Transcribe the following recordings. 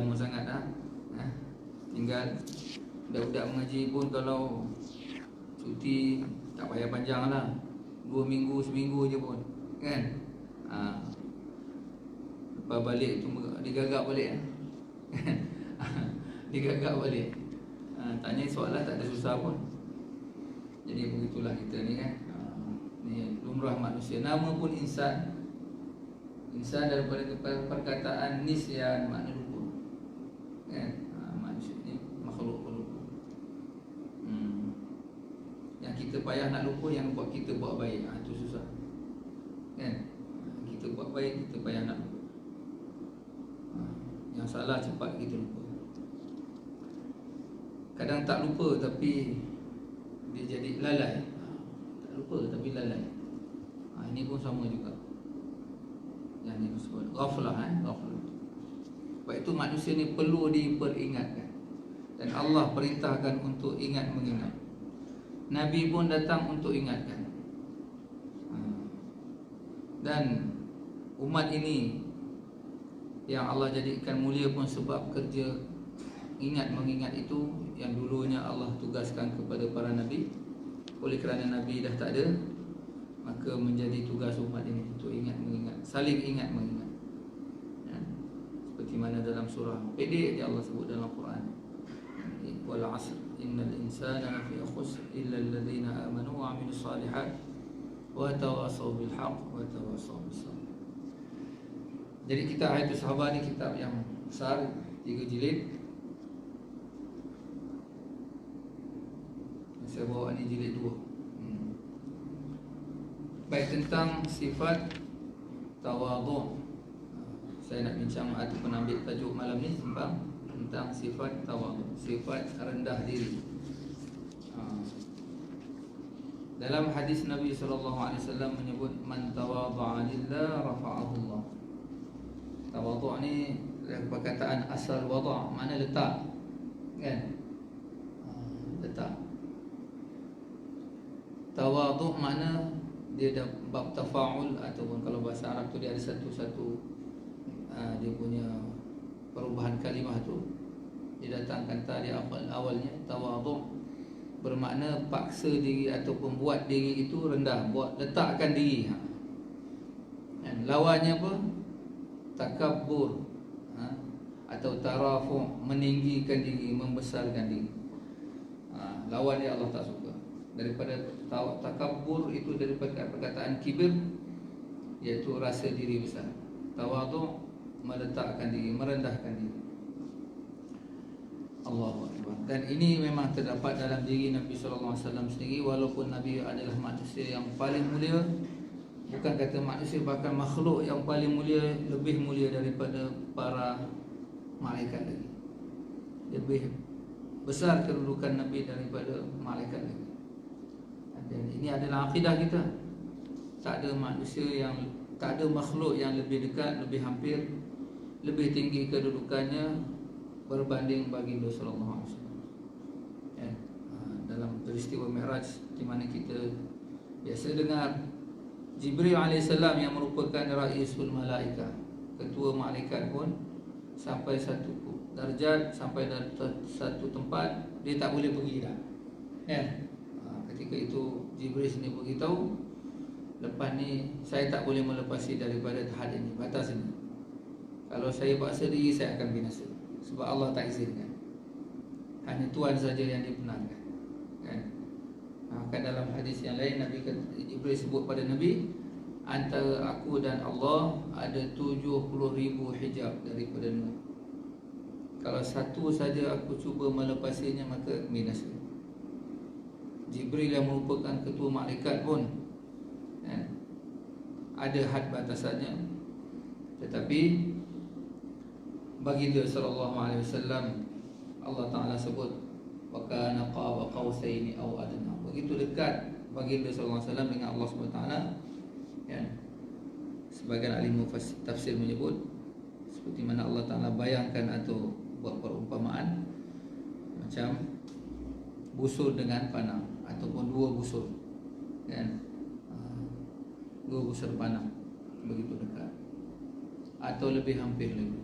lama sangat dah. Tinggal budak-budak mengaji pun kalau cuti tak payah panjang lah, 2 minggu, seminggu je pun kan. Lepas balik tu digagap balik digagap balik. Tanya soalan tak ada susah pun. Jadi begitulah kita ni kan. Ni lumrah manusia. Nama pun insan. Insan daripada perkataan nisyan, makna lupa kan. Manusia ni makhluk pelupa. Yang kita payah nak lupa, yang buat kita buat baik, itu susah kan. Kita buat baik, kita payah nak lupa. Yang salah cepat kita lupa. Kadang tak lupa tapi dia jadi lalai. Tak lupa tapi lalai. Ini pun sama juga. Yang ni disebut ghaflah, ghaflah. Sebab itu manusia ni perlu diperingatkan. Dan Allah perintahkan untuk ingat mengingat. Nabi pun datang untuk ingatkan. Dan umat ini yang Allah jadikan mulia pun sebab kerja ingat mengingat itu yang dulunya Allah tugaskan kepada para Nabi. Oleh kerana Nabi dah tak ada, maka menjadi tugas umat ini untuk ingat mengingat, saling ingat mengingat. Seperti mana dalam surah pendek je Allah sebut dalam Quran, wal 'asr innal insana lafi khusr illa alladhina amanu wa 'amilus salihat wa tawassaw bil haqq wa tawassaw bis sabr. Jadi kitab Hayatus Sahabat ni kitab yang besar, 3 jilid. Saya bawa ni jilid 2. Baik, tentang sifat tawadhu. Saya nak bincang ataupun ambil tajuk malam ni tentang sifat tawadhu, sifat rendah diri. Dalam hadis Nabi SAW menyebut man tawadha'a lillah rafa'ahu Allah. Tawadhu' ni perkataan asal wada', makna letak kan. Letak. Tawadhu' makna dia dah bab tafa'ul, ataupun kalau bahasa Arab tu dia ada satu-satu dia punya perubahan kalimah tu. Dia datangkan ta di awalnya. Tawadhu' bermakna paksa diri ataupun buat diri itu rendah, buat letakkan diri. Dan lawannya apa? Takabbur, atau tarafu', meninggikan diri, membesarkan diri. Lawan dia Allah tak suka. Daripada takabbur itu daripada perkataan kibir, iaitu rasa diri besar. Tawadhu' meletakkan diri, merendahkan diri. Allahu Akbar. Dan ini memang terdapat dalam diri Nabi SAW sendiri. Walaupun Nabi adalah manusia yang paling mulia, bukan kata manusia, bahkan makhluk yang paling mulia, lebih mulia daripada para malaikat lagi. Lebih besar kedudukan Nabi daripada malaikat lagi. Dan ini adalah akidah kita. Tak ada manusia yang, tak ada makhluk yang lebih dekat, lebih hampir, lebih tinggi kedudukannya berbanding baginda sallallahu alaihi wasallam. Dalam peristiwa Mi'raj, di mana kita biasa dengar Jibril alaihissalam yang merupakan raisul malaikah, ketua malaikat pun, sampai satu darjat, sampai satu tempat dia tak boleh pergi dah. Ketika itu Jibril sendiri beritahu, lepas ni saya tak boleh melepasi daripada had ini, batas ini. Kalau saya paksa diri, saya akan binasa. Sebab Allah tak izinkan. Hanya Tuhan saja yang dibenarkan. Kan dalam hadis yang lain Nabi Jibril sebut pada Nabi, antara aku dan Allah ada 70,000 hijab daripada Nuh. Kalau satu saja aku cuba melepasinya, maka binasa. Jibril yang merupakan ketua malaikat pun ada had batasannya. Tetapi baginda sallallahu alaihi wasallam, Allah Taala sebut wa kana qaba qausaini aw adna. Begitu dekat baginda sallallahu alaihi wasallam dengan Allah Subhanahu wa taala. Sebagian ahli tafsir menyebut seperti mana Allah Taala bayangkan atau buat perumpamaan macam busur dengan panah, ataupun 2 busur, kan? 2 busur panah begitu dekat, atau lebih hampir lagi.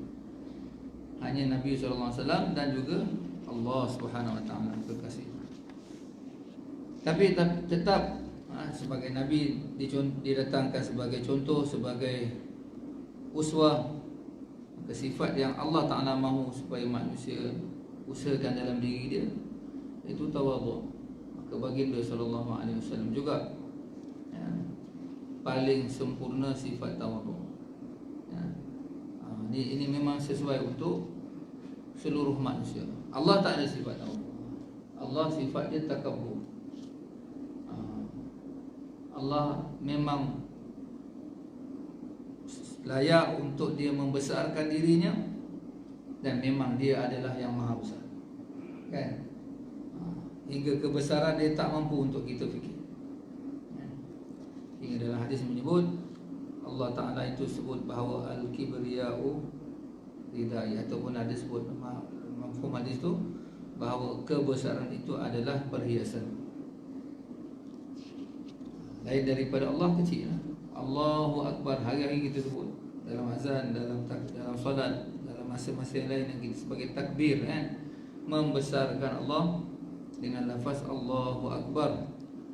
hanya Nabi SAW dan juga Allah Subhanahu Wa Taala kekasih. Tapi tetap sebagai Nabi didatangkan sebagai contoh, sebagai uswah, sifat yang Allah Ta'ala mahu supaya manusia usahakan dalam diri dia, itu tawadhu. Maka baginda sallallahu alaihi wasallam juga paling sempurna sifat tawadhu. Ini memang sesuai untuk seluruh manusia. Allah tak ada sifat tawadhu. Allah sifat dia takabbur. Allah memang layak untuk dia membesarkan dirinya, dan memang dia adalah yang maha besar, kan? Hingga kebesaran dia tak mampu untuk kita fikir. Hingga dalam hadis menyebut Allah Ta'ala itu sebut bahawa al-kibriya'u ridai, ataupun ada sebut mafhum hadis tu bahawa kebesaran itu adalah perhiasan. Lain daripada Allah kecil. Allahu Akbar hari-hari kita sebut dalam azan, dalam solat, dalam masa-masa yang lain yang kita sebagai takbir, kan? Membesarkan Allah dengan lafaz Allahu Akbar.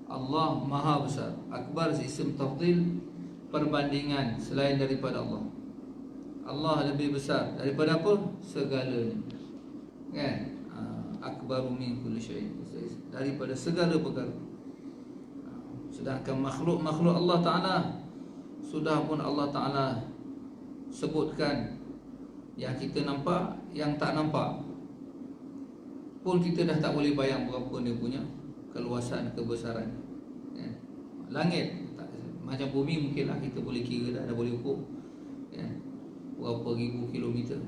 Allah Maha Besar. Akbar isim tafdhil, perbandingan selain daripada Allah. Allah lebih besar daripada apa? Segalanya, kan? Akbaru min kulli syai', daripada segala perkara. Sedangkan makhluk-makhluk Allah Ta'ala sudah pun Allah Ta'ala sebutkan yang kita nampak, yang tak nampak pun kita dah tak boleh bayang berapa dia punya keluasan, kebesaran, ya. Langit tak, macam bumi mungkinlah kita boleh kira dah boleh ukur, ya, berapa ribu kilometer.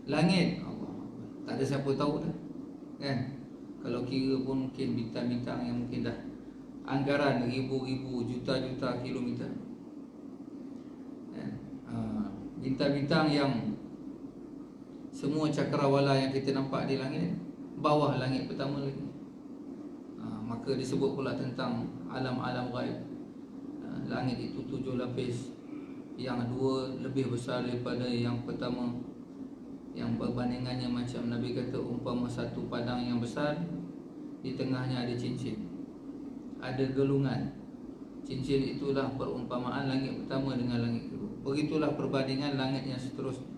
Langit Allah tak ada siapa tahu dah, kan? Kalau kira pun mungkin bintang-bintang yang mungkin dah anggaran ribu-ribu, juta-juta kilometer, ya. Bintang-bintang yang semua cakrawala yang kita nampak di langit, bawah langit pertama lagi. Maka disebut pula tentang alam-alam ghaib. Langit itu 7 lapis, yang 2 lebih besar daripada yang pertama, yang perbandingannya macam Nabi kata umpama satu padang yang besar, di tengahnya ada cincin, ada gelungan. Cincin itulah perumpamaan langit pertama dengan langit kedua. Begitulah perbandingan langit yang seterusnya.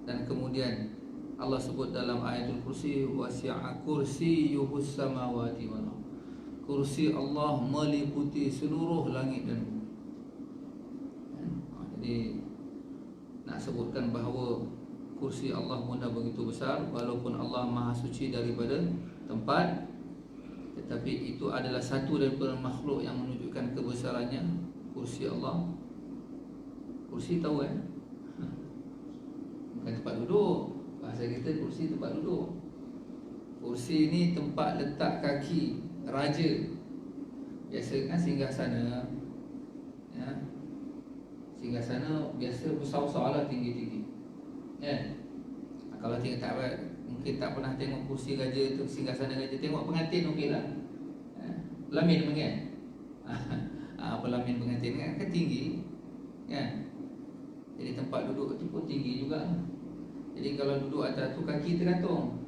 Dan kemudian Allah sebut dalam ayatul kursi, wasi'a kursiyyuhus samawati wal ardh. Kursi Allah meliputi seluruh langit dan bumi. Jadi nak sebutkan bahawa kursi Allah pun dah begitu besar, walaupun Allah maha suci daripada tempat, tetapi itu adalah satu daripada makhluk yang menunjukkan kebesarannya. Kursi Allah, kursi tahu, kan? Bukan tempat duduk. Bahasa kita kursi tempat duduk. Kursi ni tempat letak kaki raja. Biasa kan singgah sana, ya. Singgah sana biasa besar-besar lah, tinggi-tinggi, kan? Kalau tengok tak, mungkin tak pernah tengok kursi raja tu, singgah sana raja, tengok pengantin okey lah, pelamin kan? Pelamin pengantin kan tinggi, kan? Jadi tempat duduk tu pun tinggi juga. Jadi kalau duduk atas tu kaki tergantung,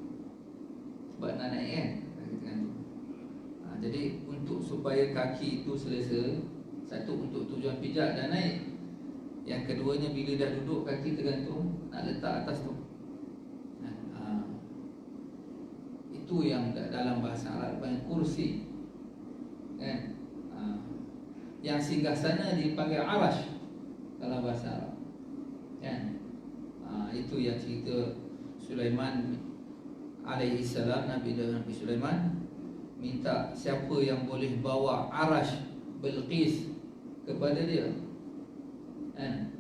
sebab nak naik, kan? Kaki tergantung. Jadi untuk supaya kaki itu selesa, satu untuk tujuan pijak dan naik, yang keduanya bila dah duduk kaki tergantung, nak letak atas tu. Itu yang dalam bahasa Arab panggil kursi, kan? Yang singgah sana dipanggil arash dalam bahasa Arab, kan? Itu yang cerita Sulaiman alaihi salam, Nabi Sulaiman minta siapa yang boleh bawa arash Bilqis kepada dia, kan?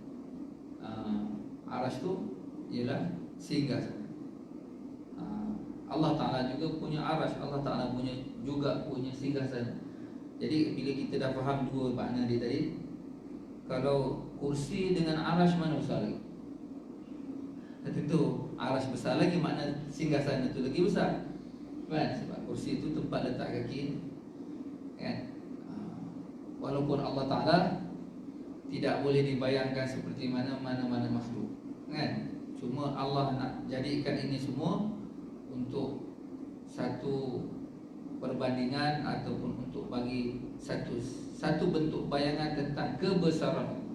Arash tu ialah singgah sana. Allah Ta'ala juga punya arash, Allah Ta'ala juga punya singgah sana. Jadi bila kita dah faham dua makna dia tadi, kalau kursi dengan arash mana besar lagi? Tentu arash besar lagi, makna singgah sana tu lagi besar, kan? Sebab kursi itu tempat letak kaki, kan? Walaupun Allah Ta'ala tidak boleh dibayangkan seperti mana-mana makhluk, kan? Cuma Cuma Allah nak jadikan ini semua untuk satu perbandingan ataupun untuk bagi satu bentuk bayangan tentang kebesaran.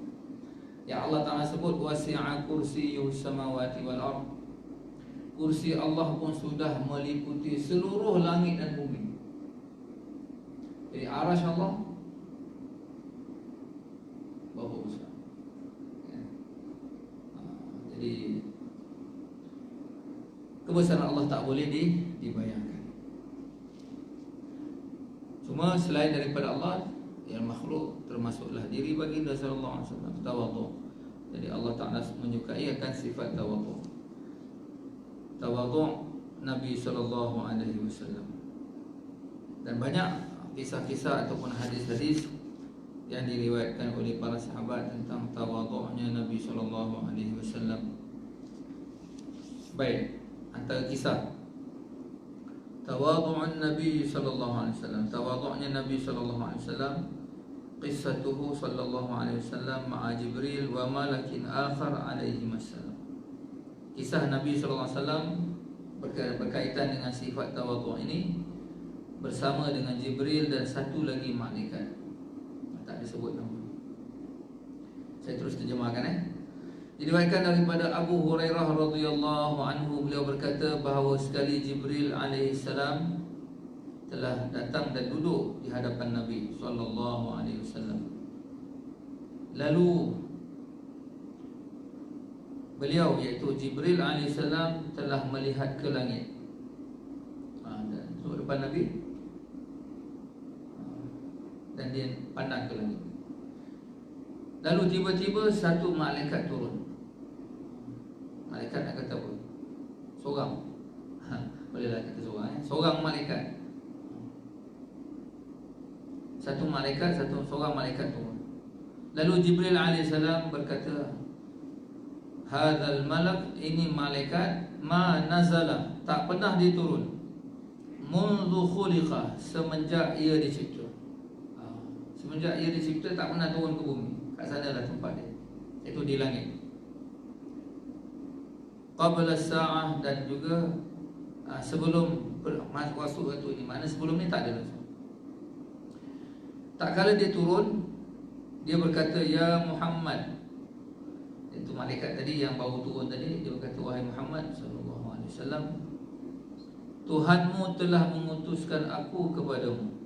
Ya Allah Ta'ala sebut wasi'a kursiyyus samawati wal ard. Kursi Allah pun sudah meliputi seluruh langit dan bumi. Jadi arasy Allah berapa besar? Ya. Jadi kebesaran Allah tak boleh dibayangkan. Cuma selain daripada Allah, yang makhluk termasuklah diri baginda sallallahu alaihi wasallam, tawadhu. Jadi Allah Taala menyukai akan sifat tawadhu. Tawadhu Nabi sallallahu alaihi wasallam. Dan banyak kisah-kisah ataupun hadis-hadis yang diriwayatkan oleh para sahabat tentang tawadhu'nya Nabi sallallahu alaihi wasallam. Baik, antara kisah tawadhu'an Nabi sallallahu alaihi wasallam, tawadhu'nya Nabi sallallahu alaihi wasallam, qissatuhu sallallahu alaihi wasallam ma'a Jibril wa malakin akhar alaihi wasallam. Kisah Nabi sallallahu alaihi wasallam berkaitan dengan sifat tawadhu' ini bersama dengan Jibril dan satu lagi malaikat. Tak disebut nama. Saya terus terjemahkan. Diriwayatkan daripada Abu Hurairah radhiyallahu anhu, beliau berkata bahawa sekali Jibril alaihi salam telah datang dan duduk di hadapan Nabi sallallahu alaihi wasallam. Lalu beliau, iaitu Jibril alaihi salam, telah melihat ke langit. Dan duduk depan Nabi dan dia pandang ke langit. Lalu tiba-tiba satu malaikat turun. Malaikat nak kata apa? Seorang. Bolehlah kata seorang. Seorang malaikat. Seorang malaikat turun. Lalu Jibril alaihissalam berkata, hadzal malak, ini malaikat, ma nazala, tak pernah dia turun, mundu khuliqa, semenjak ia dicipta. Semenjak ia dicipta tak pernah turun ke bumi. Kat sanalah tempat dia, iaitu di langit. Qabla as-sa'ah, dan juga sebelum masuk waktu ini. Mana sebelum ni tak ada langsung. Tak kala dia turun, dia berkata, ya Muhammad. Itu malaikat tadi yang baru turun tadi. Dia berkata, wahai Muhammad sallallahu alaihi wasallam, Tuhanmu telah mengutuskan aku kepadamu.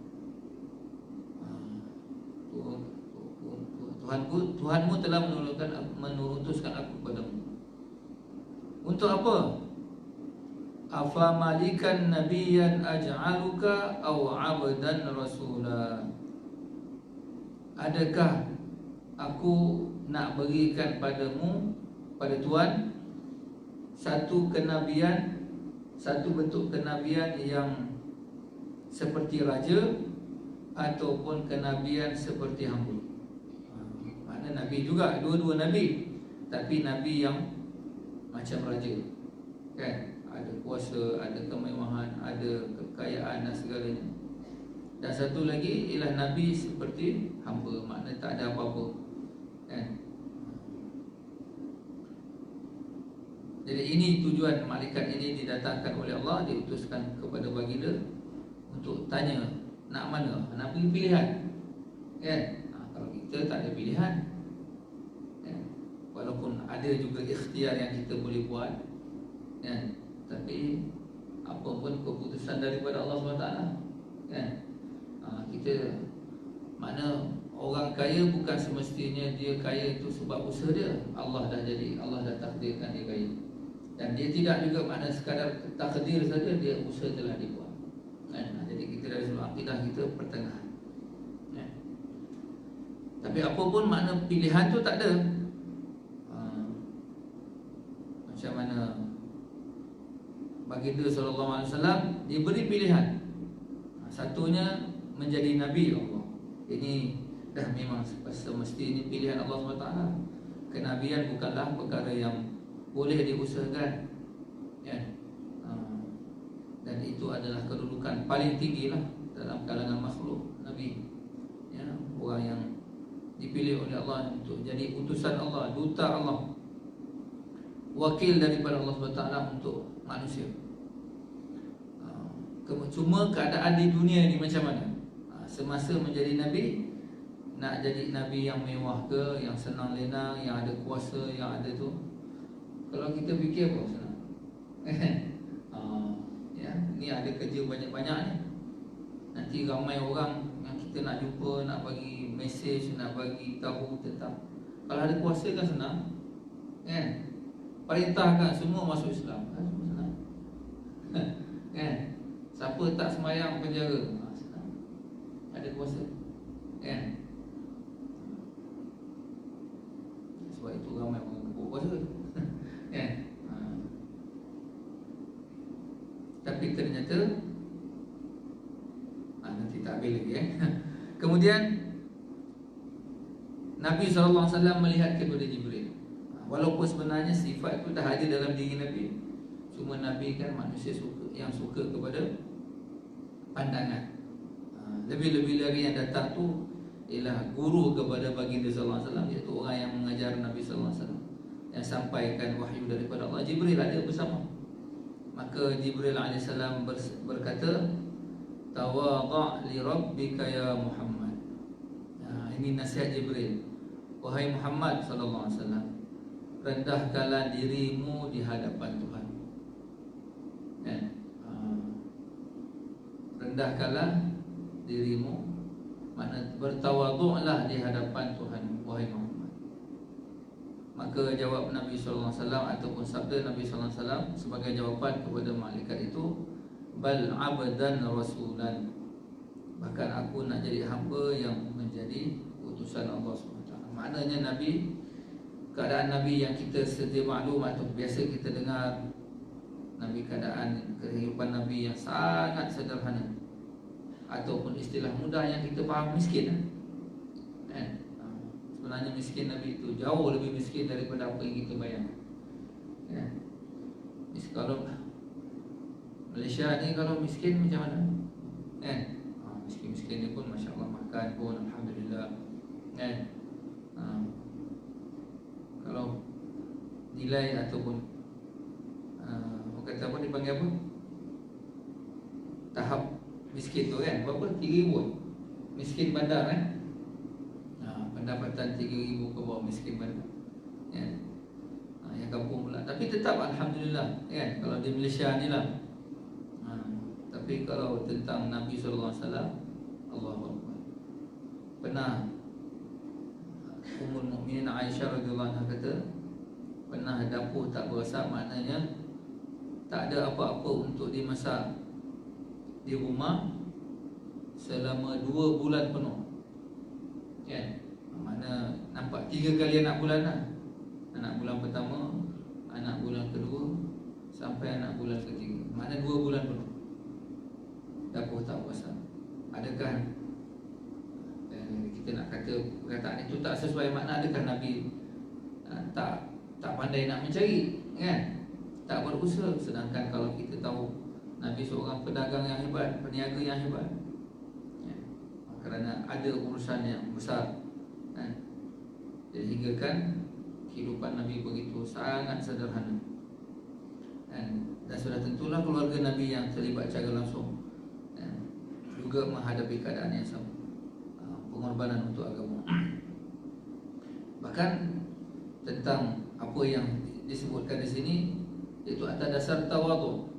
Tuhanmu telah mengutuskan aku kepadamu. Untuk apa? Afa malikan nabiyyan aj'aluka aw 'abdan rasula. Adakah aku nak berikan padamu, pada Tuhan, satu kenabian, satu bentuk kenabian yang seperti raja, ataupun kenabian seperti hamba? Makna Nabi juga, dua-dua Nabi, tapi Nabi yang macam raja, kan? Ada kuasa, ada kemewahan, ada kekayaan dan segalanya. Dan satu lagi ialah Nabi seperti hamba, makna tak ada apa-apa, kan? Jadi ini tujuan malaikat ini didatangkan oleh Allah, diutuskan kepada baginda untuk tanya, nak mana? Nak beri pilihan, kan? Kalau kita tak ada pilihan, kan? Walaupun ada juga ikhtiar yang kita boleh buat, kan? Tapi apa pun keputusan daripada Allah SWT, kan? Kita, mana orang kaya bukan semestinya dia kaya itu sebab usaha dia. Allah dah takdirkan dia kaya. Dan dia tidak juga makna sekadar takdir saja, dia usaha telah dibuat, kan? Jadi kita dari sudut akidah kita pertengahan, kan? Tapi apa pun makna pilihan tu tak ada. Macam mana baginda sallallahu alaihi wasallam diberi pilihan. Satunya menjadi Nabi Allah. Ini dah memang semesti ini pilihan Allah SWT. Kenabian bukanlah perkara yang boleh diusahakan, ya. Dan itu adalah kedudukan paling tinggi lah dalam kalangan makhluk, Nabi, ya. Orang yang dipilih oleh Allah untuk jadi utusan Allah, duta Allah. wakil daripada Allah SWT untuk manusia. Cuma keadaan di dunia ni macam mana? Semasa menjadi Nabi, nak jadi Nabi yang mewah ke, yang senang lenang, yang ada kuasa, yang ada tu? Kalau kita fikir apa senang? Ya, ni ada kerja banyak-banyak ni. Nanti ramai orang yang kita nak jumpa, nak bagi mesej, nak bagi tahu tentang. Kalau ada kuasa kan senang, kan? Perintahkan semua masuk Islam, kan? Semua senang. Kan? Siapa tak sembahyang penjara, senang. Ada kuasa, kan? Sebab itu ramai orang kebuk kuasa. Kan? Tapi ternyata nanti tak habis lagi, Kemudian Nabi SAW melihat kepada Jibril. Walaupun sebenarnya sifat itu dah ada dalam diri Nabi, cuma Nabi kan manusia yang suka kepada pandangan. Lebih-lebih lagi yang datang tu ialah guru kepada baginda sallallahu alaihi wasallam, iaitu orang yang mengajar Nabi sallallahu alaihi wasallam, yang sampaikan wahyu daripada Allah. Jibril ada bersama. Maka Jibril alaihissalam berkata, tawadha' li rabbika ya Muhammad. Ini nasihat Jibril. Wahai Muhammad sallallahu alaihi wasallam, rendahkanlah dirimu di hadapan Tuhan. Rendahkanlah dirimu, makna bertawadhu'lah di hadapan Tuhan, wahai Muhammad. Maka jawab Nabi sallallahu alaihi wasallam, ataupun sabda Nabi sallallahu alaihi wasallam sebagai jawapan kepada malaikat itu, bal abdan rasulan. Bahkan aku nak jadi hamba yang menjadi utusan Allah SWT. Maknanya Nabi, keadaan Nabi yang kita sedia maklum atau biasa kita dengar, Nabi keadaan kehidupan Nabi yang sangat sederhana, ataupun istilah mudah yang kita faham, miskin. Sebenarnya miskin Nabi itu jauh lebih miskin daripada apa yang kita bayangkan. Kalau Malaysia ni kalau miskin macam mana? Miskin-miskin ni pun Masya Allah makan pun Alhamdulillah. Kalau nilai ataupun kata apa dipanggil apa, tahap miskin tu kan, berapa? 3,000 miskin bandar pendapatan 3,000 ke bawah, miskin bandar. Yang kampung pula. Tapi tetap Alhamdulillah, kan? Kalau di Malaysia ni lah. Tapi kalau tentang Nabi SAW, Allahu Akbar. Pernah Ummul Mukminin Aisyah radhiyallahu anha kata, pernah dapur tak berasap, maknanya tak ada apa-apa untuk dimasak di rumah selama 2 bulan penuh. Mana nampak 3 kali anak bulan lah. Anak bulan pertama, anak bulan kedua, sampai anak bulan ketiga. Mana 2 bulan penuh dapur tak berasap. Adakah kita nak kata perkataan itu tak sesuai makna? Adakah Nabi tak pandai nak mencari, kan? Tak berusaha. Sedangkan kalau kita tahu Nabi seorang pedagang yang hebat, peniaga yang hebat, kerana ada urusan yang besar, jadi hingga kan kehidupan Nabi begitu sangat sederhana. Dan sudah tentulah keluarga Nabi yang terlibat secara langsung juga menghadapi keadaan yang sama, pengorbanan untuk agama. Bahkan tentang apa yang disebutkan di sini, itu atas dasar tawadhu,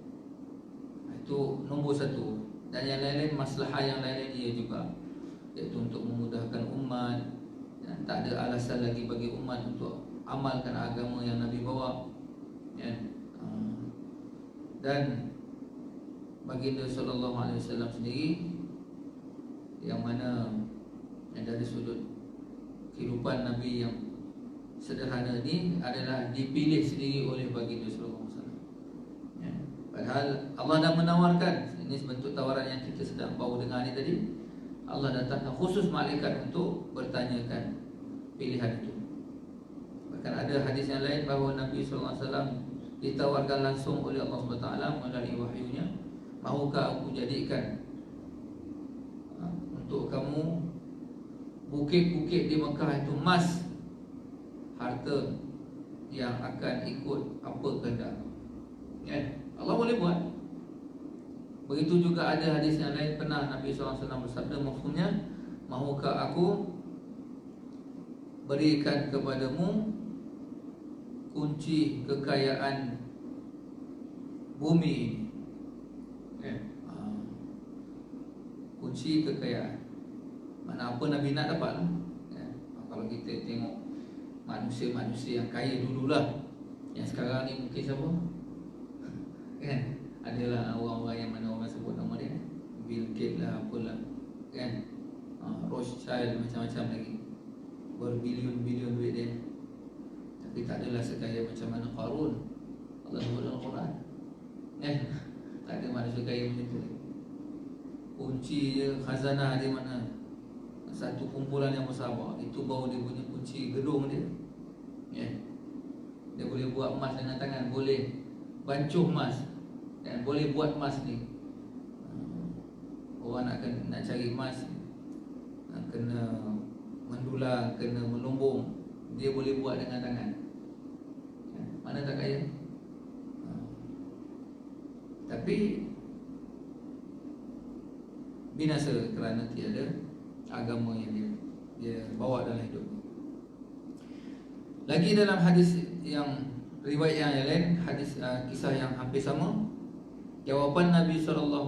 itu nombor 1. Dan yang lain-lain, maslahah yang lain-lain dia juga, iaitu untuk memudahkan umat. Tak ada alasan lagi bagi umat untuk amalkan agama yang Nabi bawa. Dan baginda sallallahu alaihi wasallam sendiri, yang mana yang dari sudut kehidupan Nabi yang sederhana ini adalah dipilih sendiri oleh baginda sallallahu alaihi wasallam. Padahal Allah dah menawarkan, ini sebentuk tawaran yang kita sedang baru dengar ni tadi. Allah datangkan khusus malaikat untuk bertanyakan pilihan itu. Bahkan ada hadis yang lain bahawa Nabi sallallahu alaihi wasallam ditawarkan langsung oleh Allah SWT melalui wahyunya, mahukah aku jadikan untuk kamu bukit-bukit di Mekah itu emas, harta yang akan ikut apa kehendak. Allah boleh buat. Begitu juga ada hadis yang lain, pernah Nabi SAW bersabda, mafhumnya, mahukah aku berikan kepadamu kunci kekayaan bumi ini? Kunci kekayaan, mana apa Nabi nak dapat lah. Kalau kita tengok manusia-manusia yang kaya dululah, yang sekarang ni mungkin siapa? Kan? Adalah orang-orang yang mana orang sebut nama dia, Bill Gates lah, apalah, kan? Rothschild, macam-macam lagi, berbilion-bilion duit dia. Tapi tak adalah sekaya macam mana Qarun. Allah sebut dalam Quran, kan? Tak ada manusia kaya macam tu. Kunci je, khazanah dia mana? Satu kumpulan yang bersabar, itu baru dia punya kunci gedung dia. Dia boleh buat emas dengan tangan, boleh bancuh emas, dan boleh buat emas ni. Orang nak cari emas, kena mendulang, kena melumbung, dia boleh buat dengan tangan. Mana tak kaya? Tapi binasa kerana tiada agama yang dia bawa dalam hidup. Lagi dalam hadis yang riwayat yang lain, hadis kisah yang hampir sama, jawapan Nabi SAW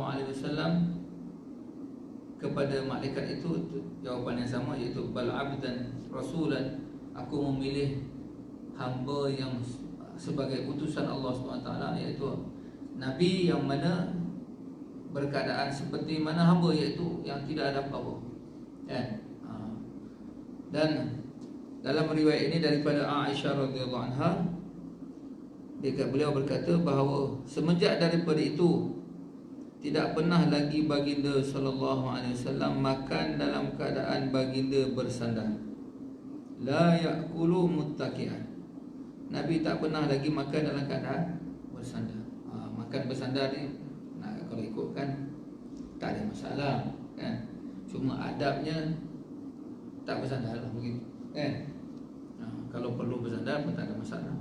kepada malaikat itu jawapan yang sama, iaitu bal abdan rasulan, aku memilih hamba yang sebagai utusan Allah SWT, iaitu Nabi yang mana berkeadaan seperti mana hamba, iaitu yang tidak ada apa-apa. Dan dalam riwayat ini daripada Aisyah radhiyallahu anha, beliau berkata bahawa semenjak daripada itu tidak pernah lagi baginda sallallahu alaihi wasallam makan dalam keadaan baginda bersandar. La ya'kulu muttaqian. Nabi tak pernah lagi makan dalam keadaan bersandar. Makan bersandar ni, kalau ikutkan tak ada masalah, kan? Cuma adabnya tak bersandar lah begitu, kan? Kalau perlu bersandar pun tak ada masalah.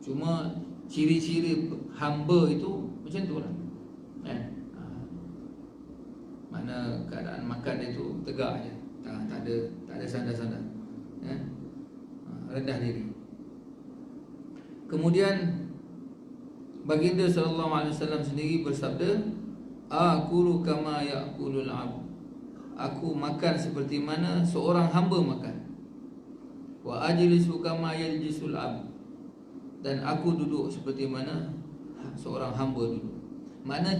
Cuma ciri-ciri hamba itu macam tu lah, kan? Mana keadaan makan dia tu tegak je, tak ada sandar-sandar, kan? Rendah diri. Kemudian baginda SAW sendiri bersabda, aqulu kama ya'kulul 'abd. Aku makan seperti mana seorang hamba makan. Wa ajlisu kama yajlisul 'abd. Dan aku duduk seperti mana seorang hamba duduk. Makna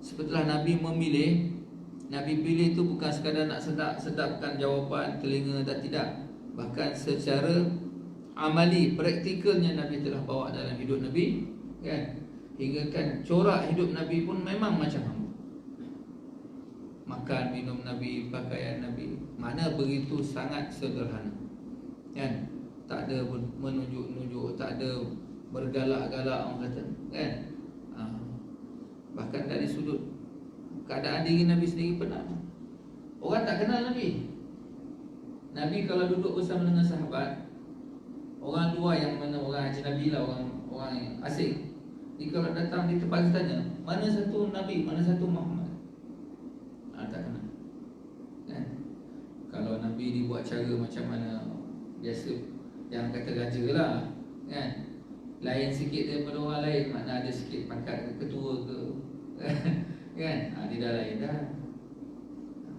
setelah Nabi memilih, Nabi pilih itu bukan sekadar nak sedapkan jawapan telinga dan tidak, bahkan secara amali, praktikalnya Nabi telah bawa dalam hidup Nabi, kan? Hingga kan corak hidup Nabi pun memang macam hamba. Makan, minum Nabi, pakaian Nabi, mana begitu sangat sederhana, kan? Tak ada menunjuk-nunjuk, tak ada bergalak-galak orang kata, kan? Bahkan dari sudut keadaan diri Nabi sendiri pernah, orang tak kenal Nabi. Nabi kalau duduk bersama dengan sahabat, orang luar yang mana orang ajnabi lah, orang asing, dia kalau datang di tempat tanya, mana satu Nabi, mana satu Muhammad, tak kenal, kan? Kalau Nabi dibuat cara macam mana biasa, yang kata raja lah, kan? Lain sikit daripada orang lain, makna ada sikit pangkat ketua ke, kan? Dia dah lain dah,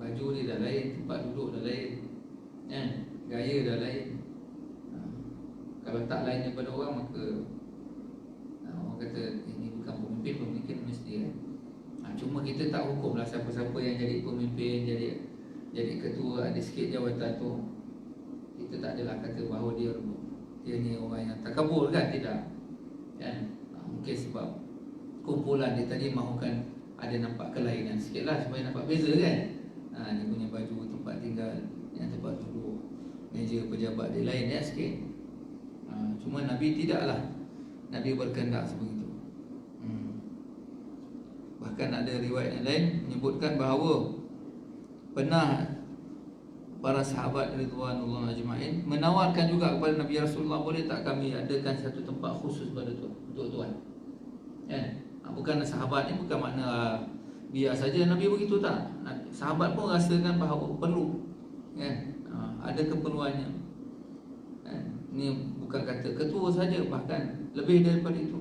baju dia dah lain, tempat duduk dah lain, kan? Gaya dah lain. Kalau tak lain daripada orang, maka orang kata ini bukan pemimpin mesti, kan? Cuma kita tak hukum lah siapa-siapa yang jadi pemimpin, jadi ketua, ada sikit jawatan tu, kita tak adalah kata bahawa dia ni orang yang takabur, kan? Tidak, kan? Mungkin sebab kumpulan dia tadi mahukan ada nampak kelainan sikit lah, supaya nampak beza, kan? Dia punya baju, tempat tinggal, yang tempat duduk, meja pejabat dia lain ya sikit. Cuma Nabi tidaklah, Nabi berkehendak sebegitu. Bahkan ada riwayat yang lain menyebutkan bahawa pernah para sahabat ridwanullah ajma'in menawarkan juga kepada Nabi Rasulullah, boleh tak kami adakan satu tempat khusus pada untuk tuan, kan? Bukan sahabat ni bukan makna biar saja Nabi begitu, tak. Sahabat pun rasakan bahawa perlu, kan? Ada keperluannya, kan? Ini bukan kata ketua saja, bahkan lebih daripada itu.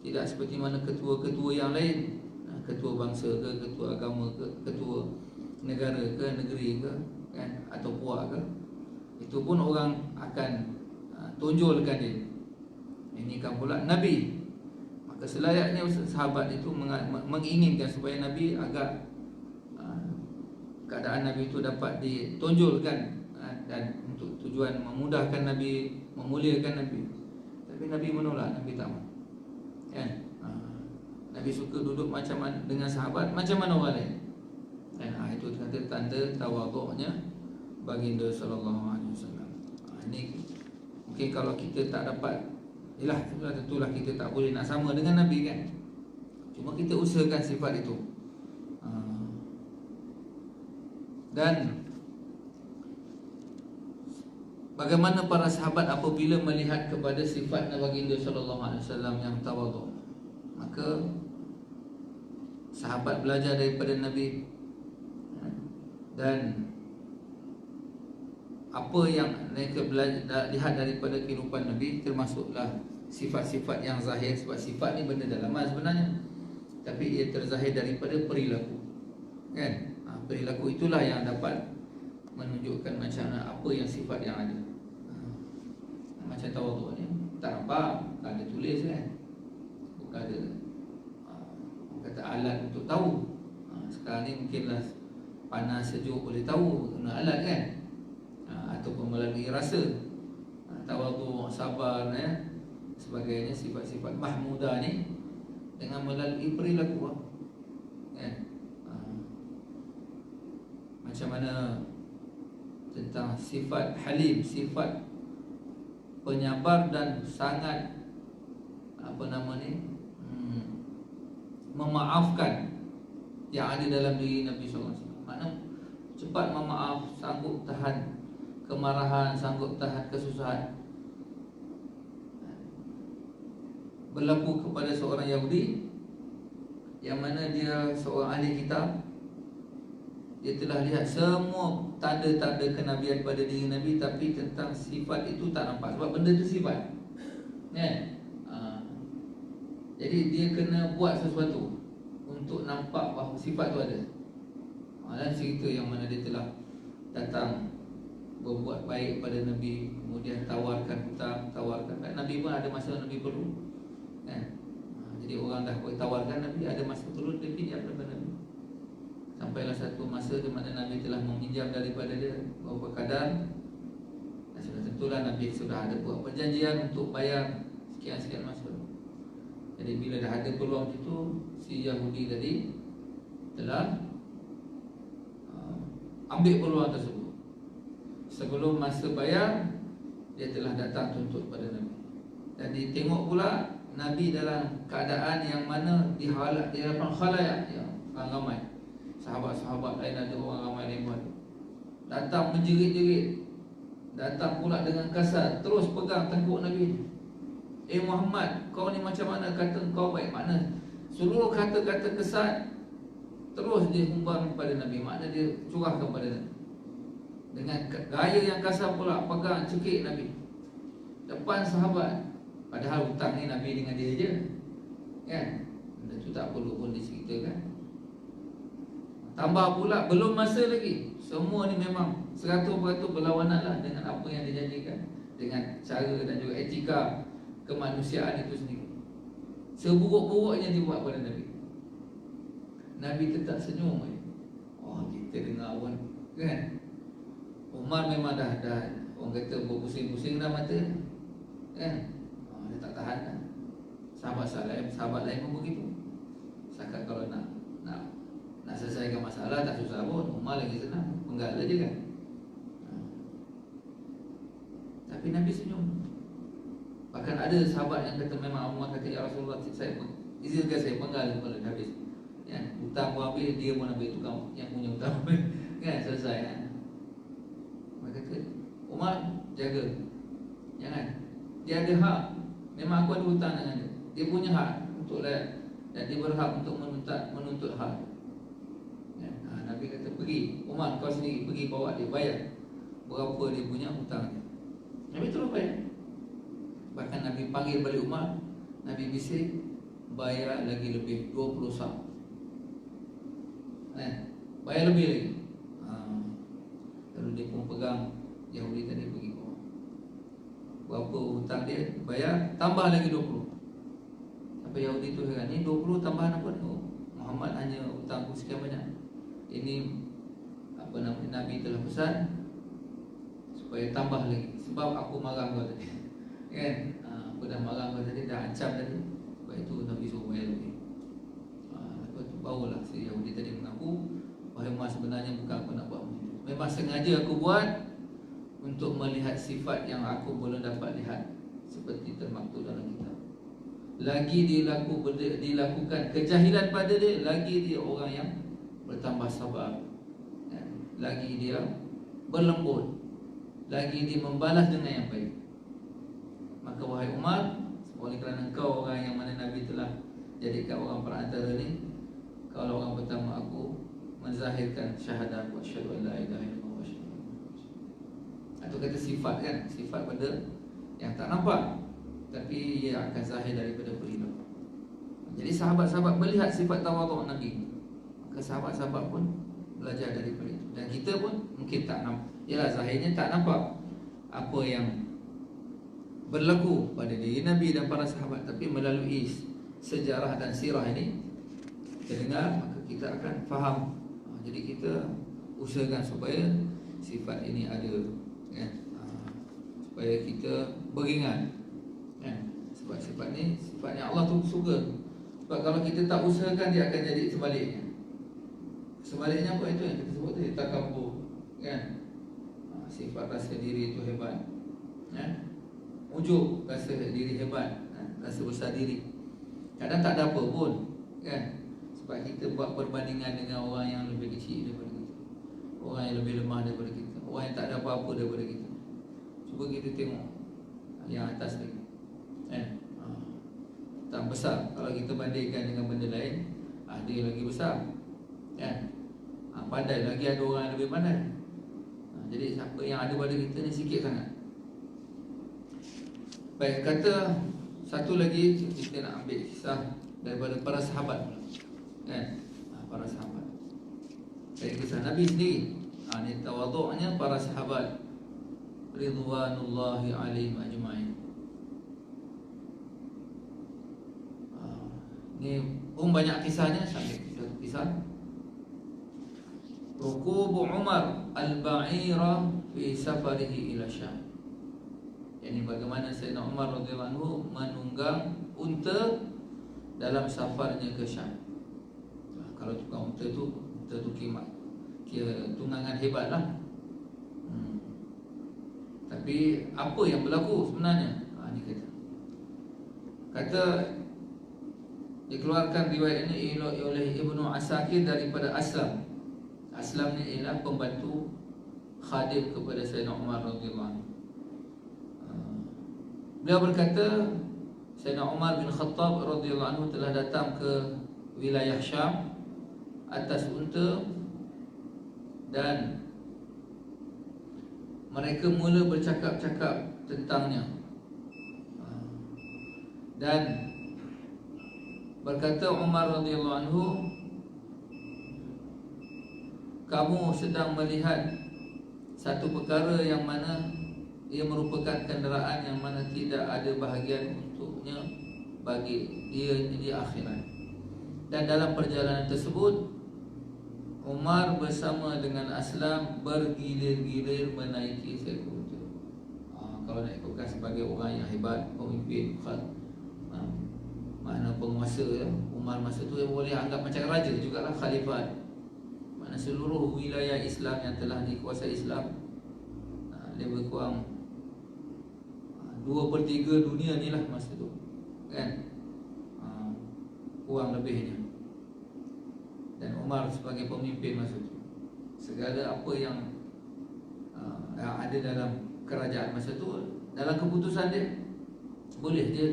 Tidak seperti mana ketua-ketua yang lain, ketua bangsa ke, ketua agama ke, ketua negara ke, negeri ke, kan, atau puak ke, itu pun orang akan tonjolkan dia. Ini kan pula Nabi. Maka selayaknya sahabat itu menginginkan supaya Nabi agar keadaan Nabi itu dapat ditonjolkan, dan untuk tujuan memudahkan Nabi, memuliakan Nabi. Tapi Nabi menolak, Nabi tak mau, kan? Nabi suka duduk macam mana dengan sahabat, macam mana orang lain. Itu kata tanda tawaduknya baginda sallallahu alaihi wasallam. Ini mungkin kalau kita tak dapat, yalah, tentulah kita tak boleh nak sama dengan Nabi, kan? Cuma kita usahakan sifat itu. Dan bagaimana para sahabat apabila melihat kepada sifat baginda sallallahu alaihi wasallam yang tawaduk, maka sahabat belajar daripada Nabi, dan apa yang mereka lihat daripada kehidupan Nabi termasuklah sifat-sifat yang zahir. Sebab sifat ni benda dalaman sebenarnya, tapi ia terzahir daripada perilaku, kan? Perilaku itulah yang dapat menunjukkan macam mana, apa yang sifat yang ada. Macam tawaduk ni tak nampak, tak ada tulis, kan? Bukan ada kata alat untuk tahu. Sekarang ni mungkinlah panas sejuk boleh tahu guna alat, kan? Ataupun melalui rasa. Tawaduk, sabar, sebagainya, sifat-sifat mahmudah ni dengan melalui perilaku, kan? Macam mana tentang sifat halim, sifat penyabar dan sangat memaafkan yang ada dalam diri Nabi SAW. Maknanya cepat memaaf, sanggup tahan kemarahan, sanggup tahan kesusahan. Berlaku kepada seorang Yahudi yang mana dia seorang ahli kitab. Dia telah lihat semua tanda-tanda kenabian pada diri Nabi, tapi tentang sifat itu tak nampak. Sebab benda itu sifat, kan? Jadi dia kena buat sesuatu untuk nampak bahawa sifat itu ada. Dan cerita yang mana dia telah datang berbuat baik pada Nabi, kemudian tawarkan hutang, tawarkan. Nabi pun ada masa Nabi perlu, kan? Jadi orang dah tawarkan Nabi, ada masa perlu dia pinjam daripada Nabi. Sampailah satu masa di mana Nabi telah meminjam daripada dia berapa kadar, dan sudah tentulah Nabi sudah ada buat perjanjian untuk bayar sekian-sekian masa. Jadi bila dah ada peluang itu, si Yahudi tadi telah ambil peluang tersebut. Sebelum masa bayar, dia telah datang tuntut pada Nabi. Dan ditengok pula Nabi dalam keadaan yang mana di hadapan khalayak yang ramai. Sahabat-sahabat lain ada orang ramai lewat, datang menjerit-jerit, datang pula dengan kasar, terus pegang tengkuk Nabi. Muhammad, kau ni macam mana kata kau baik? Mana seluruh kata-kata kesat terus dia humbar kepada Nabi, makna dia curahkan kepada Nabi. Dengan gaya yang kasar pula, pegang cekik Nabi depan sahabat. Padahal hutang ni Nabi dengan dia je, kan? Itu tak perlu pun diceritakan. Tambah pula belum masa lagi, semua ni memang 100% berlawanan lah dengan apa yang dijanjikan, dengan cara dan juga etika kemanusiaan itu sendiri. Seburuk-buruknya dibuat pada Nabi. Nabi tetap senyum. Kita dengar pun, kan? Umar memang dah orang kata berpusing-pusing dah mata, kan? Dia tak tahan dah. Sahabat lain pun begitu. Setakat kalau nak selesaikan masalah tak susah pun, Umar lagi senang, penggal aja, kan? Tapi Nabi senyum. Bahkan ada sahabat yang kata, memang Umar kata, ya Rasulullah, saya izinkan saya penggal kalau dah habis, kan? Hutang pun habis, dia pun ambil tukang yang punya hutang, kan? Selesai, kan? Umar kata, Umar, jaga, jangan. Dia ada hak. Memang aku ada hutang dengan dia. Dia punya hak untuk layak, dan dia berhak untuk menuntut hak. Ya, Nabi kata, pergi Umar, kau sendiri pergi bawa dia, bayar berapa dia punya hutang dia. Nabi terus bayar. Bahkan Nabi panggil balik Umar, Nabi bisik, bayar lagi lebih 20 sah. Bayar lebih lagi. Lalu dia pun pegang Yahudi tadi pergi bawa. Berapa hutang dia bayar, tambah lagi 20. Sampai Yahudi tu heran, ni 20 tambahan apa ni? Muhammad hanya hutang sekian banyak. Ini apa nama, Nabi telah pesan supaya tambah lagi. Sebab aku marah kau tadi, kan? Aku dah marah kau tadi, dah ancam tadi. Sebab itu Nabi suruh bayar lebih. Lepas tu barulah si Yahudi tadi mengaku, wahai Umar, sebenarnya bukan aku nak buat begitu. Memang sengaja aku buat untuk melihat sifat yang aku belum dapat lihat, seperti termaktub dalam kitab. Lagi dilakukan kejahilan pada dia, lagi dia orang yang bertambah sabar, lagi dia berlembut, lagi dia membalas dengan yang baik. Maka wahai Umar, oleh kerana engkau orang yang mana Nabi telah jadikan orang perantara ni, kalau orang pertama aku menzahirkan syahadah wa asyhadu an la ilaha illallah wa asyhadu anna Muhammadan rasulullah. Itu kata sifat, kan? Sifat pada yang tak nampak, tapi ia akan zahir daripada perilaku. Jadi sahabat-sahabat melihat sifat tawaduk Nabi, maka sahabat-sahabat pun belajar daripada itu. Dan kita pun mungkin tak nampak, ialah zahirnya tak nampak apa yang berlaku pada diri Nabi dan para sahabat, tapi melalui sejarah dan sirah ini kita dengar, maka kita akan faham. Jadi kita usahakan supaya sifat ini ada, kan? Supaya kita beringat, kan? Sebab sifat ni sifat yang Allah tu suka. Sebab kalau kita tak usahakan, dia akan jadi sebaliknya. Sebaliknya apa itu yang kita sebut tadi, takabur, kan? Sifat rasa diri itu hebat, kan? Ujub, rasa diri hebat, rasa besar diri. Kadang tak ada apa pun, kan? Sebab kita buat perbandingan dengan orang yang lebih kecil daripada kita, orang yang lebih lemah daripada kita, orang yang tak ada apa-apa daripada kita. Cuba kita tengok yang atas lagi, tak besar. Kalau kita bandingkan dengan benda lain, dia lagi besar, kan? Pandai lagi, ada orang yang lebih pandai. Jadi siapa yang ada pada kita ni sikit sangat. Baik, kata satu lagi, kita nak ambil kisah daripada para sahabat, kan? Para sahabat, dari kisah Nabi sendiri. Ini tawaduknya para sahabat ridwanullahi alaihim ajma'in. Ini pun banyak kisahnya. Sampai satu kisah, Rukubu Umar al-ba'ira fi safarihi ila Syam. Ini bagaimana Sayyidina Umar radhiyallahu anhu menunggang unta dalam safarnya ke Syam. Kalau tukang unta tu kira tunggangan hebat lah. Tapi apa yang berlaku sebenarnya? Ini kata dikeluarkan riwayat ini oleh Ibnu Asakir daripada Aslam. Aslam ni ialah pembantu khadim kepada Sayyidina Umar radhiyallahu anhu. Beliau berkata, Sayyidina Umar bin Khattab radhiyallahu anhu telah datang ke wilayah Syam atas unta, dan mereka mula bercakap-cakap tentangnya. Dan berkata Umar radhiyallahu anhu, kamu sedang melihat satu perkara yang mana ia merupakan kenderaan yang mana tidak ada bahagian untuknya bagi dia di akhirat. Dan dalam perjalanan tersebut, Umar bersama dengan Aslam bergilir-gilir menaiki seekor unta. Kalau nak ikutkan sebagai orang yang hebat, pemimpin, makna penguasa, Umar masa tu yang boleh anggap macam raja jugalah, khalifat. Makna seluruh wilayah Islam yang telah dikuasai Islam, lebih kurang 2/3 dunia ni lah masa tu, kan? Kurang lebihnya. Dan Umar sebagai pemimpin masa tu, segala apa yang ada dalam kerajaan masa tu, dalam keputusan dia boleh dia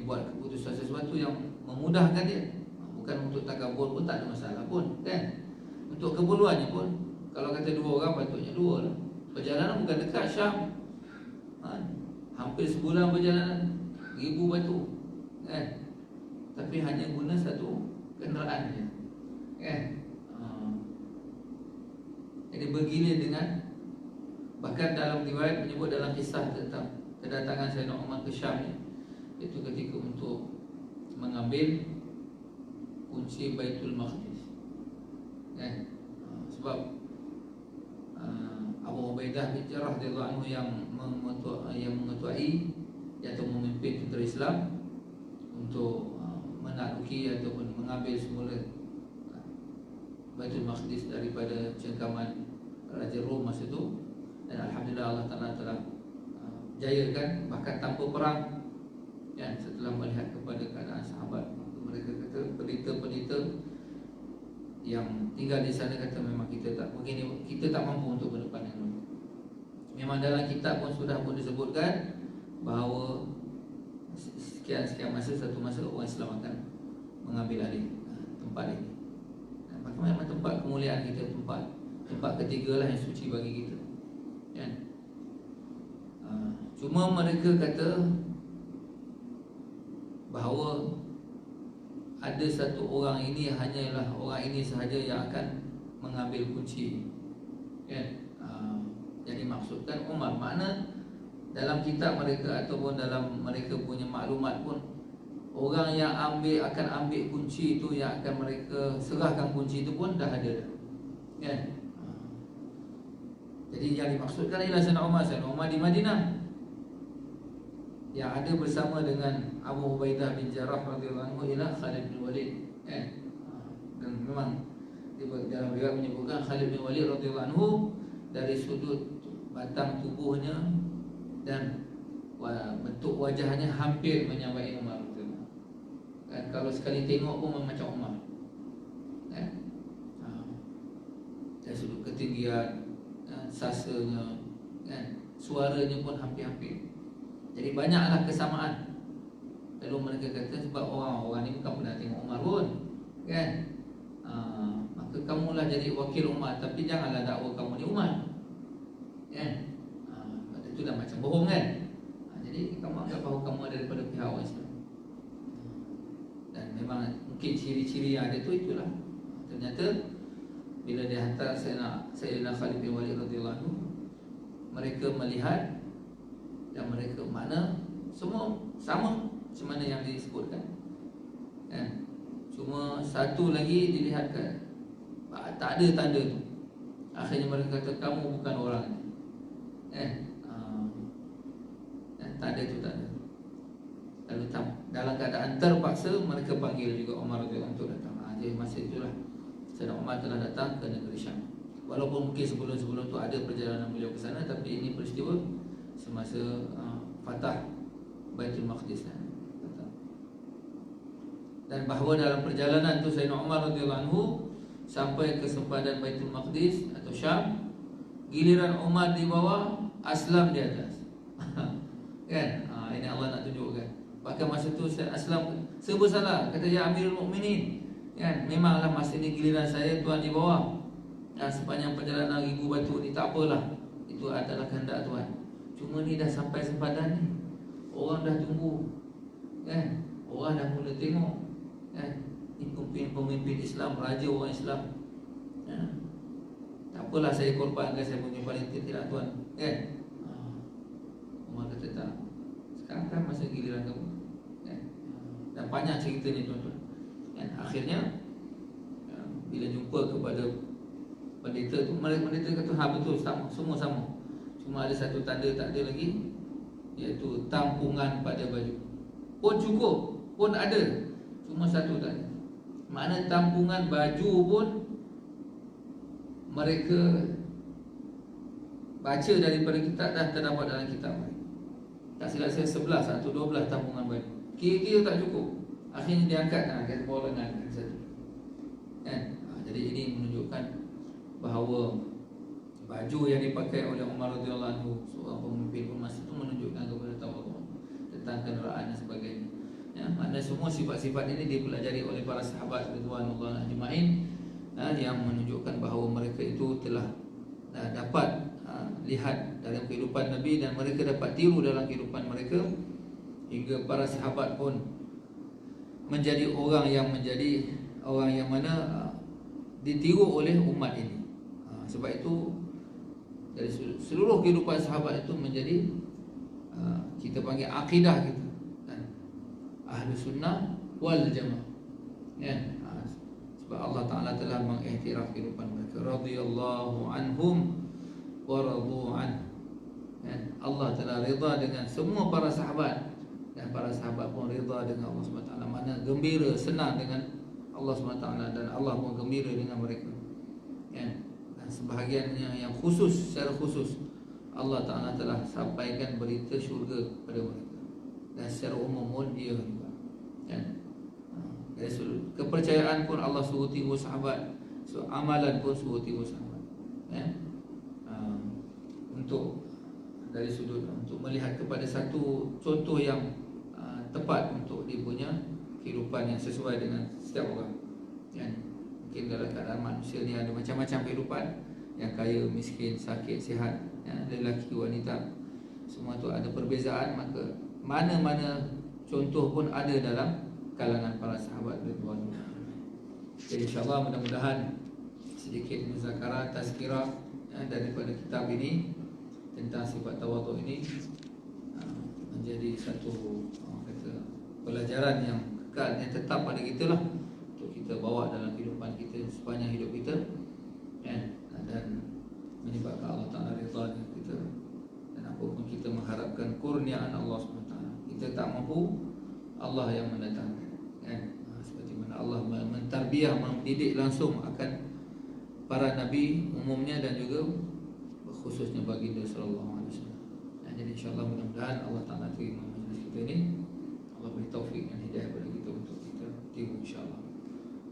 buat keputusan sesuatu yang memudahkan dia. Bukan untuk takabur pun tak ada masalah pun, kan? Untuk keperluannya pun, kalau kata 2 orang patutnya 2 lah. Perjalanan bukan dekat Syam, hampir sebulan perjalanan, 1000 batu, kan? Tapi hanya guna satu kenderaan je, kan? Jadi bergilir dengan, bahkan dalam riwayat menyebut dalam kisah tentang kedatangan Sayyidina Umar ke Syam ni, itu ketika untuk mengambil kunci Baitul Maqdis, kan? Sebab Abu Ubaidah bin Jarrah radhiyallahu anhu yang mengetuai atau memimpin tentera Islam untuk menakluki ataupun mengambil semula Baitul Maqdis daripada cengkaman Raja Rom masa itu. Dan alhamdulillah Allah Ta'ala telah jayakan, bahkan tanpa perang, ya, setelah melihat kepada keadaan sahabat. Mereka kata, pendeta-pendeta yang tinggal di sana kata, memang kita tak mampu untuk berdepan dengan mereka. Memang dalam kitab pun sudah pun disebutkan bahawa sekian masa, satu masa orang Islam akan mengambil alih tempat ini. Maka memang tempat kemuliaan kita, tempat ketiga lah yang suci bagi kita, kan? Cuma mereka kata bahawa ada satu orang ini, hanyalah orang ini sahaja yang akan mengambil kunci, kan? Jadi maksudkan Umar. Makna dalam kitab mereka ataupun dalam mereka punya maklumat pun, orang yang akan ambil kunci itu, yang akan mereka serahkan kunci itu pun dah ada, kan? Jadi yang dimaksudkan ialah Sayyidina Umar di Madinah, yang ada bersama dengan Abu Ubaidah bin Jarrah radhiyallahu anhu ialah Khalid bin Walid, kan? Dan memang dalam riwayat menyebutkan Khalid bin Walid radhiyallahu anhu dari sudut batang tubuhnya dan bentuk wajahnya hampir menyamai Umar, kan? Kalau sekali tengok pun macam Umar, kan? Dari sudut ketinggian, sasanya, kan? Suaranya pun hampir-hampir. Jadi banyaklah kesamaan. Lalu mereka kata, sebab orang ni bukan pernah tengok Umar pun, kan? Maka kamulah jadi wakil Umar, tapi janganlah dakwa kamu ni Umar, kan? Itu dah macam bohong, kan? Jadi kamu anggap bahawa kamu ada daripada pihak orang Islam. Dan memang mungkin ciri-ciri yang ada tu itulah. Ternyata bila dia hantar Sayyidina Khalid bin Walid radhiyallahu anhu, mereka melihat dan mereka makna semua sama macam mana yang disebutkan, kan? Cuma satu lagi dilihatkan tak ada tanda tu. Akhirnya mereka kata, kamu bukan orang ni, kan? Tanda tu tak ada. Lalu dalam keadaan terpaksa mereka panggil juga Umar radhiyallahu anhu datang. Jadi masa itulah Sayyidina Umar telah datang ke negeri Syam. Walaupun mungkin sebelum tu ada perjalanan beliau ke sana, tapi ini peristiwa semasa Fatah Baitul Maqdis. Dan bahawa dalam perjalanan tu Sayyidina Umar radhiyallahu anhu sampai ke sempadan Baitul Maqdis atau Syam, giliran Umar di bawah, Aslam di atas. Kan? Ini Allah nak tunjukkan. Bahkan masa tu Aslam serba salah, kata, ya Amirul Mukminin, kan? Memanglah masa ni giliran saya, Tuan di bawah. Sepanjang perjalanan 1000 batu ni tak apalah, itu adalah kehendak Tuan. Cuma ni dah sampai sempadan ni, orang dah tunggu, kan? Orang dah mula tengok, kan? Ini pemimpin Islam, raja orang Islam, kan? Tak apalah saya korbankan saya punya volunteer, tidak Tuan, kan? Umar kata, tak, sekarang kan masa giliran kamu, kan? Dan banyak cerita ni tuan-tuan, kan? Akhirnya bila jumpa kepada pendeta tu, pendeta kata, betul, semua sama. Cuma ada satu tanda tak ada lagi, iaitu tampungan pada baju. Pun cukup, pun ada, cuma satu tak ada. Makna tampungan baju pun mereka baca daripada kitab, dah terdapat dalam kitab. Tak silap saya 11 atau 12 tampungan baju. Kira-kira tak cukup. Akhirnya diangkat, kata bawah lengan satu, kan? Jadi ini menunjukkan bahawa baju yang dipakai oleh Umar radhiyallahu anhu, seorang pemimpin pun masa itu menunjukkan kepada tawadhu tentang kenderaan dan sebagainya. Ya, mana semua sifat-sifat ini dipelajari oleh para sahabat radhiyallahu ajma'in, yang menunjukkan bahawa mereka itu telah dapat lihat dalam kehidupan Nabi dan mereka dapat tiru dalam kehidupan mereka, hingga para sahabat pun menjadi orang yang mana ditiru oleh umat ini. Sebab itu dari seluruh kehidupan sahabat itu menjadi kita panggil akidah kita, kan? Ahlu sunnah wal jamaah, ya. Sebab Allah Ta'ala telah mengiktiraf kehidupan mereka. Radhiyallahu anhum wa radu an. Allah telah rida dengan semua para sahabat, dan para sahabat pun rida dengan Allah SWT. Mana gembira, senang dengan Allah SWT, dan Allah pun gembira dengan mereka, ya. Dan sebahagiannya yang khusus, secara khusus Allah Ta'ala telah sampaikan berita syurga kepada mereka, dan secara umum pun dia juga, ya. Dari kepercayaan pun Allah suruh tiru sahabat, amalan pun suruh tiru sahabat, ya. Untuk dari sudut untuk melihat kepada satu contoh yang tepat untuk dia punya kehidupan yang sesuai dengan setiap orang, ya. Mungkin dalam keadaan manusia ni ada macam-macam kehidupan, yang kaya, miskin, sakit, sihat, ya, lelaki, wanita, semua tu ada perbezaan. Maka mana-mana contoh pun ada dalam kalangan para sahabat radhiyallahu anhum. Jadi insya-Allah mudah-mudahan sedikit muzakarah, tazkirah, ya, daripada kitab ini tentang sifat tawadhu ini menjadi satu pelajaran yang kekal, yang tetap pada kita lah, untuk kita bawa dalam kehidupan kita sepanjang hidup kita, ya, dan menyebabkan Allah Ta'ala redha dengan kita. Dan apapun kita mengharapkan kurniaan Allah SWT, kita tak mampu, Allah yang mendatangkan, ya. Seperti mana Allah mentarbiah, mendidik langsung akan para Nabi umumnya, dan juga khususnya baginda sallallahu alaihi wasallam. Jadi insya-Allah mudah-mudahan Allah Ta'ala terima majlis kita ini. Allah beri taufik dan hidayah kepada kita untuk kita tiru insya-Allah.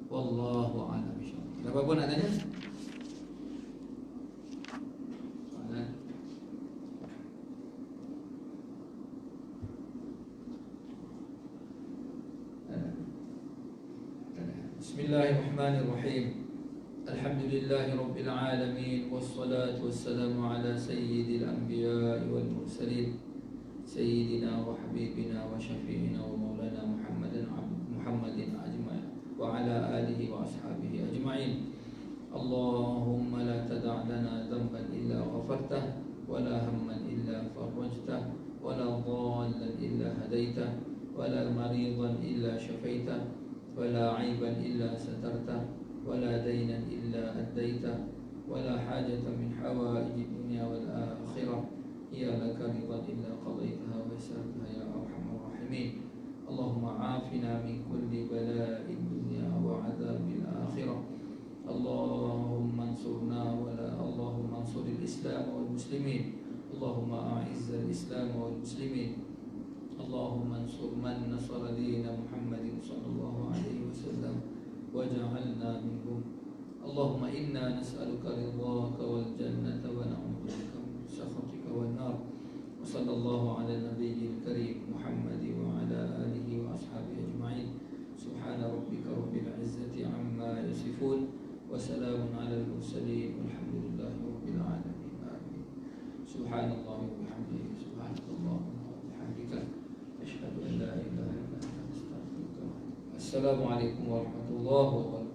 Wallahu a'lam bishawab. Ada apa-apa nak tanya? Bismillahirrahmanirrahim. Alhamdulillahi Rabbil Alamin. Wassalatu wassalamu ala sayyidil anbiya wal mursalin, sayyidina wa habibina wa syafi'ina wa maulana Muhammadin ajma'in, wa ala alihi wa ashabihi ajma'in. Allahumma la tada' lana dhanban illa ghafartah, wa la hamman illa farajtah, wa la dhallan illa hadaitah, wa la maridan illa syafaitah, wa la aiban illa satartah, ولا دينا إلا أديته، ولا حاجة من حوائج الدنيا والآخرة هي لك رضا إلا قضيتها ويسرتها يا أرحم الراحمين. اللهم عافنا من كل بلاء الدنيا وعذاب الآخرة. اللهم انصرنا اللهم انصر الإسلام والمسلمين. اللهم أعز الإسلام والمسلمين. اللهم انصر من نصر دين محمد صلى الله عليه وسلم وجعلنا منهم. اللهم إنا نسألك رضاك والجنة ونعوذ بك من سخطك والنار. وصلى الله على النبي الكريم محمد وعلى آله وأصحابه أجمعين. سبحان ربك رب العزة عما يصفون، وسلام على المرسلين، والحمد لله رب العالمين. آمين. سبحان الله وبحمده، سبحانك اللهم وبحمدك، أشهد أن لا إله إلا أنت، أستغفرك. السلام عليكم ورحمة الله وبركاته.